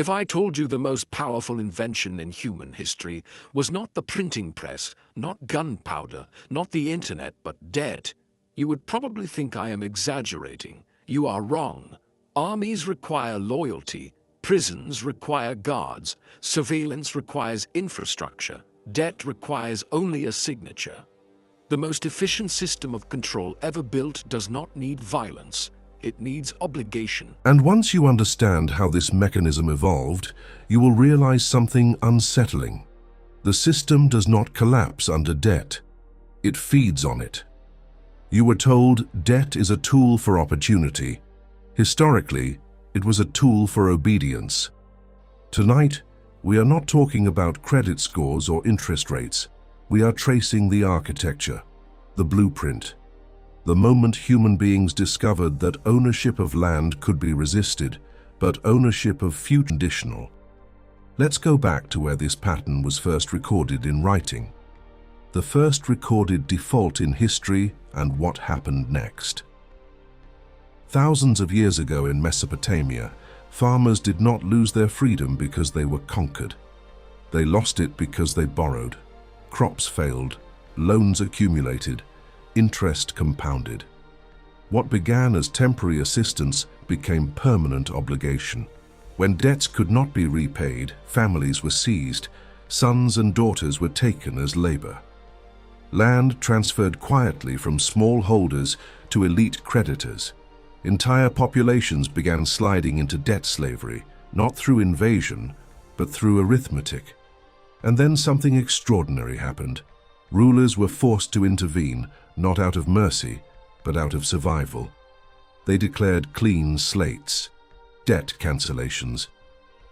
If I told you the most powerful invention in human history was not the printing press, not gunpowder, not the internet, but debt, you would probably think I am exaggerating. You are wrong. Armies require loyalty, prisons require guards, surveillance requires infrastructure, debt requires only a signature. The most efficient system of control ever built does not need violence. It needs obligation. And once you understand how this mechanism evolved, you will realize something unsettling. The system does not collapse under debt. It feeds on it. You were told debt is a tool for opportunity. Historically, it was a tool for obedience. Tonight, we are not talking about credit scores or interest rates. We are tracing the architecture, the blueprint. The moment human beings discovered that ownership of land could be resisted, but ownership of few conditional. Let's go back to where this pattern was first recorded in writing. The first recorded default in history and what happened next. Thousands of years ago in Mesopotamia, farmers did not lose their freedom because they were conquered. They lost it because they borrowed. Crops failed, loans accumulated, interest compounded. What began as temporary assistance became permanent obligation. When debts could not be repaid, families were seized, sons and daughters were taken as labor. Land transferred quietly from small holders to elite creditors. Entire populations began sliding into debt slavery, not through invasion, but through arithmetic. And then something extraordinary happened. Rulers were forced to intervene, not out of mercy, but out of survival. They declared clean slates, debt cancellations,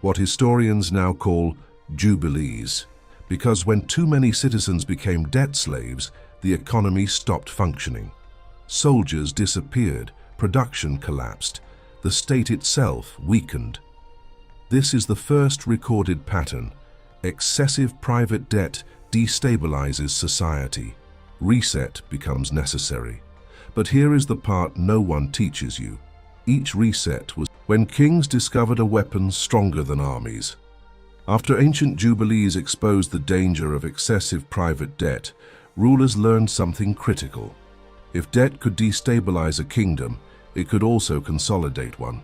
what historians now call jubilees, because when too many citizens became debt slaves, the economy stopped functioning. Soldiers disappeared, production collapsed, the state itself weakened. This is the first recorded pattern. Excessive private debt destabilizes society. Reset becomes necessary. But here is the part no one teaches you. Each reset was when kings discovered a weapon stronger than armies. After ancient jubilees exposed the danger of excessive private debt, rulers learned something critical. If debt could destabilize a kingdom, it could also consolidate one.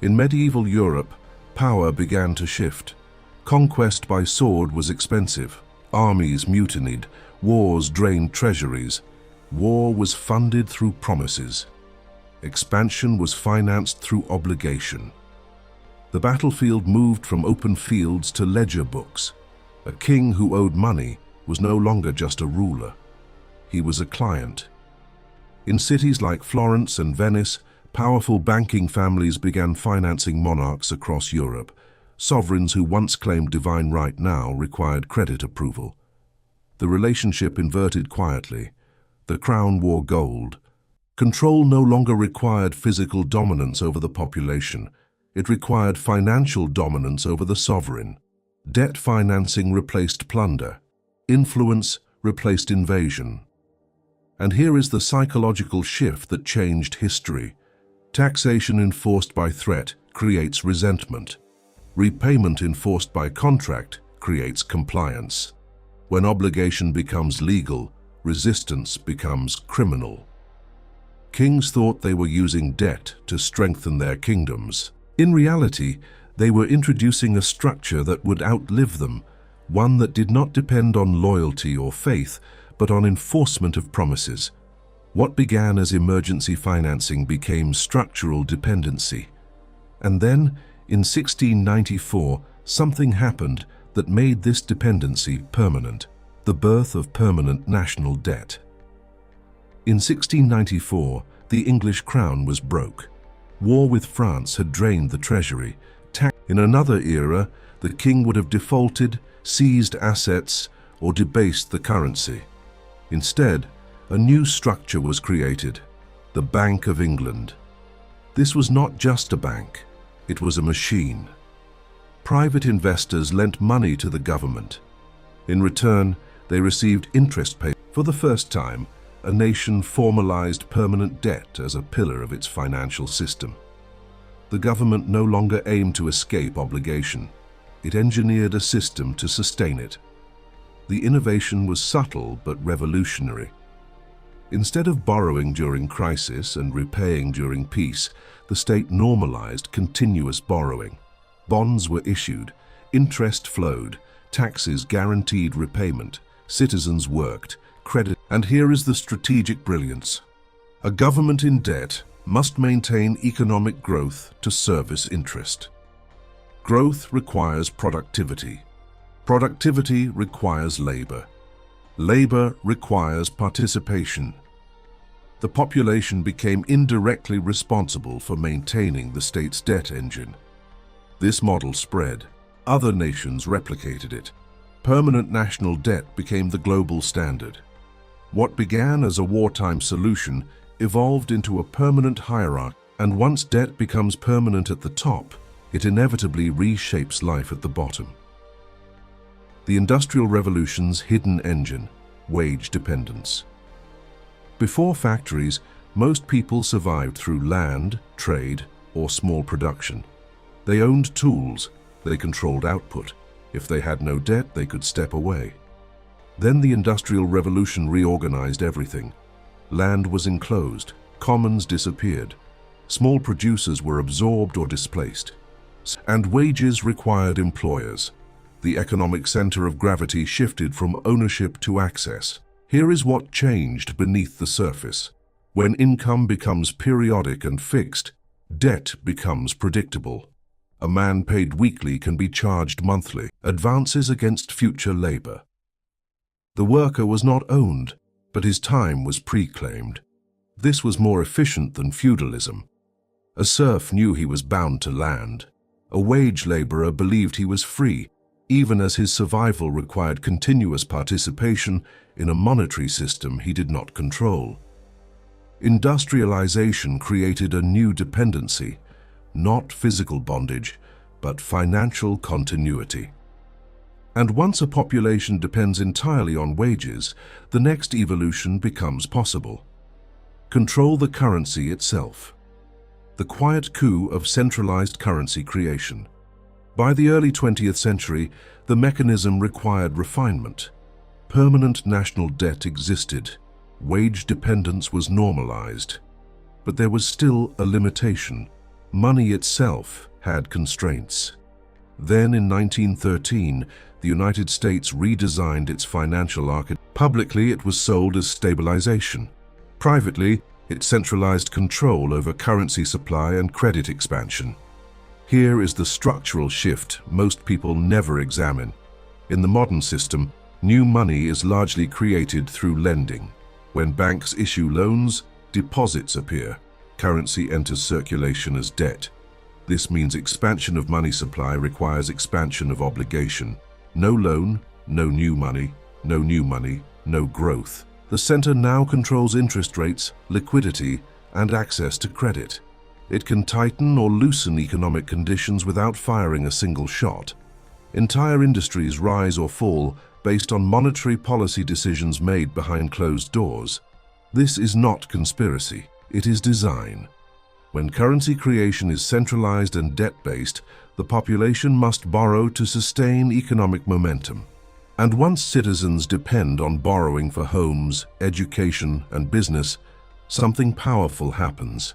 In medieval Europe, power began to shift. Conquest by sword was expensive. Armies mutinied. Wars drained treasuries. War was funded through promises. Expansion was financed through obligation. The battlefield moved from open fields to ledger books. A king who owed money was no longer just a ruler. He was a client. In cities like Florence and Venice, powerful banking families began financing monarchs across Europe. Sovereigns who once claimed divine right now required credit approval. The relationship inverted quietly. The crown wore gold. Control no longer required physical dominance over the population. It required financial dominance over the sovereign. Debt financing replaced plunder. Influence replaced invasion. And here is the psychological shift that changed history. Taxation enforced by threat creates resentment. Repayment enforced by contract creates compliance. When obligation becomes legal, resistance becomes criminal. Kings thought they were using debt to strengthen their kingdoms. In reality, they were introducing a structure that would outlive them, one that did not depend on loyalty or faith, but on enforcement of promises. What began as emergency financing became structural dependency. And then, in 1694, something happened that made this dependency permanent, the birth of permanent national debt. In 1694, the English crown was broke. War with France had drained the treasury. In another era, the king would have defaulted, seized assets, or debased the currency. Instead, a new structure was created, the Bank of England. This was not just a bank, it was a machine. Private investors lent money to the government. In return, they received interest payments. For the first time, a nation formalized permanent debt as a pillar of its financial system. The government no longer aimed to escape obligation. It engineered a system to sustain it. The innovation was subtle but revolutionary. Instead of borrowing during crisis and repaying during peace, the state normalized continuous borrowing. Bonds were issued, interest flowed, taxes guaranteed repayment, citizens worked, credit. And here is the strategic brilliance. A government in debt must maintain economic growth to service interest. Growth requires productivity. Productivity requires labor. Labor requires participation. The population became indirectly responsible for maintaining the state's debt engine. This model spread. Other nations replicated it. Permanent national debt became the global standard. What began as a wartime solution evolved into a permanent hierarchy, and once debt becomes permanent at the top, it inevitably reshapes life at the bottom. The Industrial Revolution's hidden engine, wage dependence. Before factories, most people survived through land, trade, or small production. They owned tools, they controlled output. If they had no debt, they could step away. Then the Industrial Revolution reorganized everything. Land was enclosed, commons disappeared, small producers were absorbed or displaced, and wages required employers. The economic center of gravity shifted from ownership to access. Here is what changed beneath the surface. When income becomes periodic and fixed, debt becomes predictable. A man paid weekly can be charged monthly, advances against future labor. The worker was not owned, but his time was pre-claimed. This was more efficient than feudalism. A serf knew he was bound to land. A wage laborer believed he was free, even as his survival required continuous participation in a monetary system he did not control. Industrialization created a new dependency, not physical bondage, but financial continuity. And once a population depends entirely on wages, the next evolution becomes possible. Control the currency itself. The quiet coup of centralized currency creation. By the early 20th century, the mechanism required refinement. Permanent national debt existed. Wage dependence was normalized. But there was still a limitation. Money itself had constraints. Then in 1913, the United States redesigned its financial architecture. Publicly, it was sold as stabilization. Privately, it centralized control over currency supply and credit expansion. Here is the structural shift most people never examine. In the modern system, new money is largely created through lending. When banks issue loans, deposits appear. Currency enters circulation as debt. This means expansion of money supply requires expansion of obligation. No loan, no new money, no growth. The center now controls interest rates, liquidity, and access to credit. It can tighten or loosen economic conditions without firing a single shot. Entire industries rise or fall based on monetary policy decisions made behind closed doors. This is not conspiracy, it is design. When currency creation is centralized and debt-based, the population must borrow to sustain economic momentum. And once citizens depend on borrowing for homes, education, and business, something powerful happens.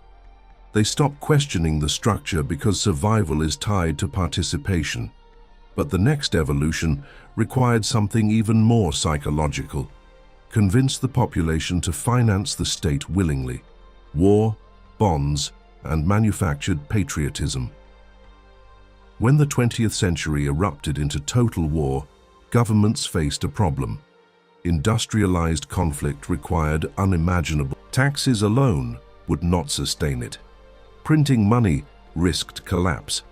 They stop questioning the structure because survival is tied to participation. But the next evolution required something even more psychological. Convince the population to finance the state willingly. War, bonds, and manufactured patriotism. When the 20th century erupted into total war, governments faced a problem. Industrialized conflict required unimaginable. Taxes alone would not sustain it. Printing money risked collapse,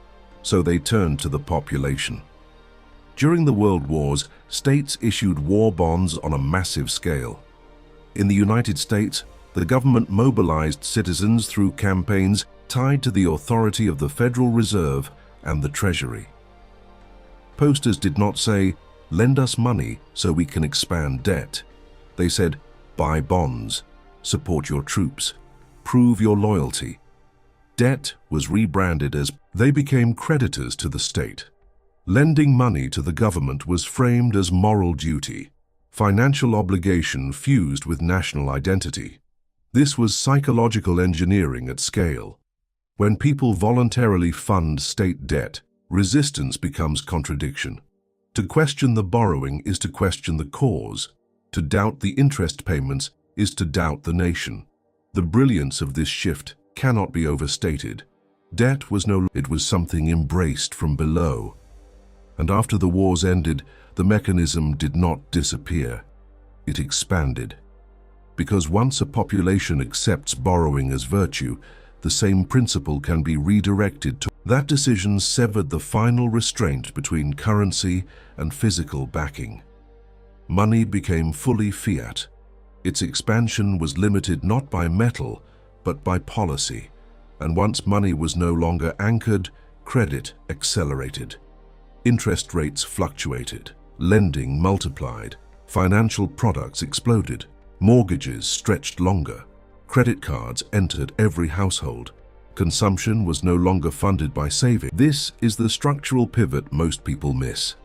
so they turned to the population. During the World Wars, states issued war bonds on a massive scale. In the United States, the government mobilized citizens through campaigns tied to the authority of the Federal Reserve and the Treasury. Posters did not say, "Lend us money so we can expand debt." They said, "Buy bonds, support your troops, prove your loyalty." Debt was rebranded as they became creditors to the state. Lending money to the government was framed as moral duty, financial obligation fused with national identity. This was psychological engineering at scale. When people voluntarily fund state debt, resistance becomes contradiction. To question the borrowing is to question the cause. To doubt the interest payments is to doubt the nation. The brilliance of this shift cannot be overstated. Debt was it was something embraced from below. And after the wars ended, the mechanism did not disappear. It expanded. Because once a population accepts borrowing as virtue, the same principle can be redirected to that decision severed the final restraint between currency and physical backing. Money became fully fiat. Its expansion was limited not by metal, but by policy. And once money was no longer anchored, credit accelerated. Interest rates fluctuated, lending multiplied, financial products exploded, mortgages stretched longer, credit cards entered every household. Consumption was no longer funded by saving. This is the structural pivot most people miss.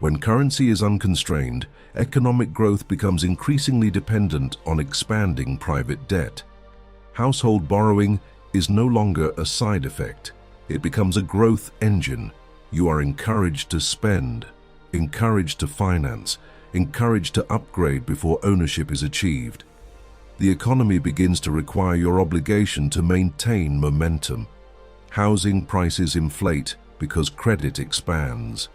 When currency is unconstrained, economic growth becomes increasingly dependent on expanding private debt. Household borrowing is no longer a side effect. It becomes a growth engine. You are encouraged to spend, encouraged to finance, encouraged to upgrade before ownership is achieved. The economy begins to require your obligation to maintain momentum. Housing prices inflate because credit expands.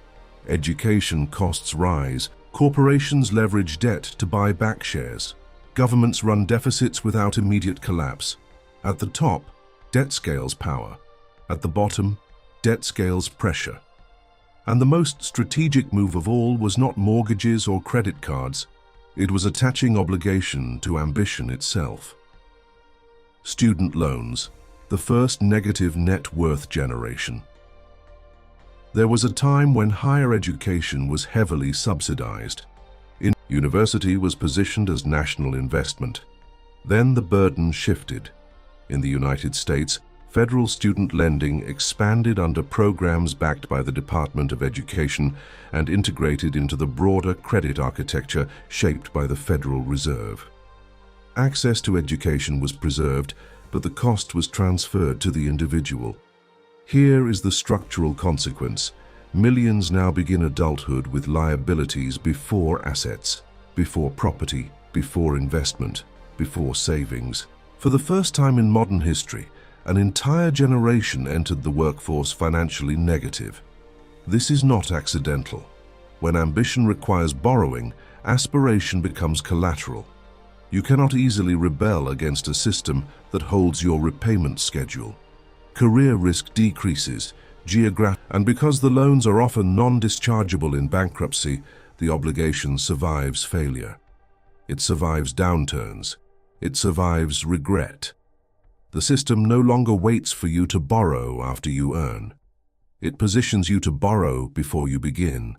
Education costs rise. Corporations leverage debt to buy back shares. Governments run deficits without immediate collapse. At the top, debt scales power. At the bottom, debt scales pressure. And the most strategic move of all was not mortgages or credit cards. It was attaching obligation to ambition itself. Student loans, the first negative net worth generation. There was a time when higher education was heavily subsidized. University was positioned as national investment. Then the burden shifted. In the United States, federal student lending expanded under programs backed by the Department of Education and integrated into the broader credit architecture shaped by the Federal Reserve. Access to education was preserved, but the cost was transferred to the individual. Here is the structural consequence. Millions now begin adulthood with liabilities before assets, before property, before investment, before savings. For the first time in modern history, an entire generation entered the workforce financially negative. This is not accidental. When ambition requires borrowing, aspiration becomes collateral. You cannot easily rebel against a system that holds your repayment schedule. Career risk decreases, and because the loans are often non-dischargeable in bankruptcy, the obligation survives failure. It survives downturns. It survives regret. The system no longer waits for you to borrow after you earn. It positions you to borrow before you begin.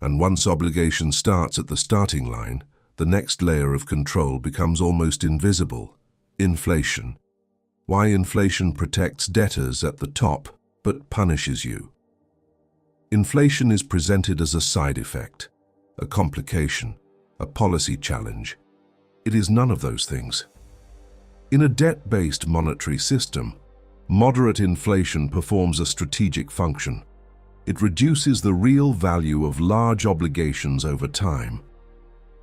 And once obligation starts at the starting line, the next layer of control becomes almost invisible. Inflation. Why inflation protects debtors at the top but punishes you. Inflation is presented as a side effect, a complication, a policy challenge. It is none of those things. In a debt-based monetary system, moderate inflation performs a strategic function. It reduces the real value of large obligations over time.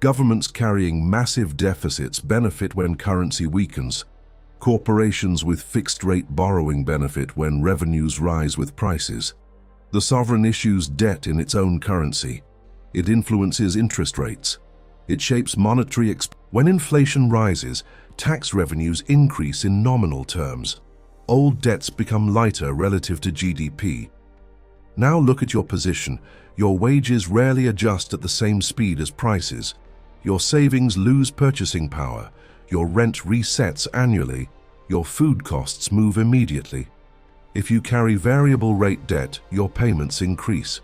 Governments carrying massive deficits benefit when currency weakens. Corporations with fixed-rate borrowing benefit when revenues rise with prices. The sovereign issues debt in its own currency. It influences interest rates. It shapes monetary When inflation rises, tax revenues increase in nominal terms. Old debts become lighter relative to GDP. Now look at your position. Your wages rarely adjust at the same speed as prices. Your savings lose purchasing power. Your rent resets annually. Your food costs move immediately. If you carry variable rate debt, your payments increase.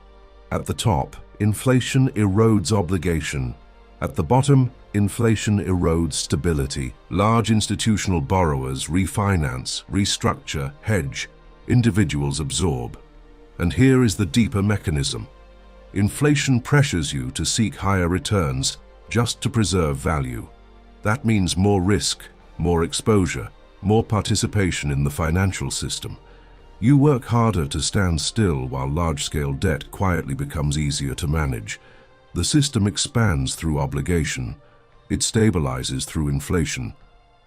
At the top, inflation erodes obligation. At the bottom, inflation erodes stability. Large institutional borrowers refinance, restructure, hedge. Individuals absorb. And here is the deeper mechanism. Inflation pressures you to seek higher returns just to preserve value. That means more risk, more exposure, more participation in the financial system. You work harder to stand still while large-scale debt quietly becomes easier to manage. The system expands through obligation. It stabilizes through inflation.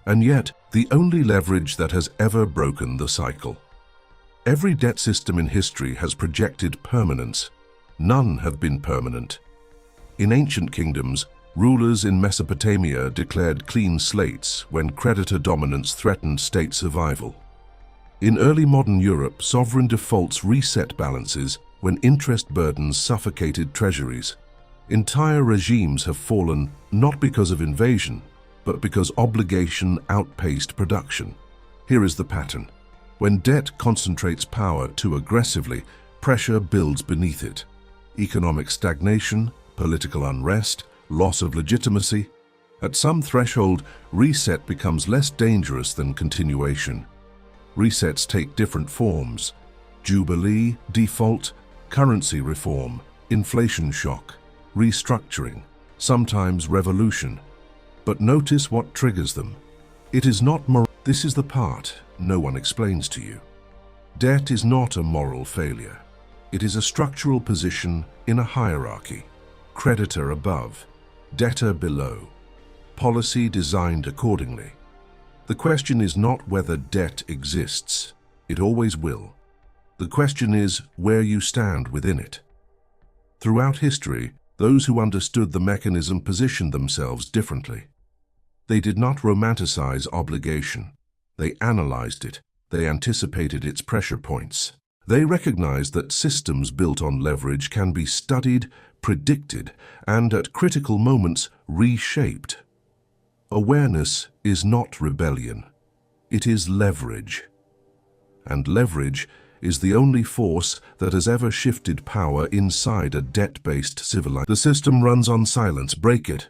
And yet, the only leverage that has ever broken the cycle. Every debt system in history has projected permanence. None have been permanent. In ancient kingdoms, rulers in Mesopotamia declared clean slates when creditor dominance threatened state survival. In early modern Europe, sovereign defaults reset balances when interest burdens suffocated treasuries. Entire regimes have fallen not because of invasion, but because obligation outpaced production. Here is the pattern. When debt concentrates power too aggressively, pressure builds beneath it. Economic stagnation, political unrest, loss of legitimacy. At some threshold, reset becomes less dangerous than continuation. Resets take different forms: jubilee, default, currency reform, inflation shock, restructuring, sometimes revolution. But notice what triggers them. It is not moral. This is the part no one explains to you. Debt is not a moral failure. It is a structural position in a hierarchy. Creditor above, debtor below. Policy designed accordingly. The question is not whether debt exists. It always will. The question is where you stand within it. Throughout history, those who understood the mechanism positioned themselves differently. They did not romanticize obligation. They analyzed it. They anticipated its pressure points. They recognized that systems built on leverage can be studied, predicted, and at critical moments reshaped. Awareness is not rebellion. It is leverage. And leverage is the only force that has ever shifted power inside a debt-based civilization. The system runs on silence. Break it.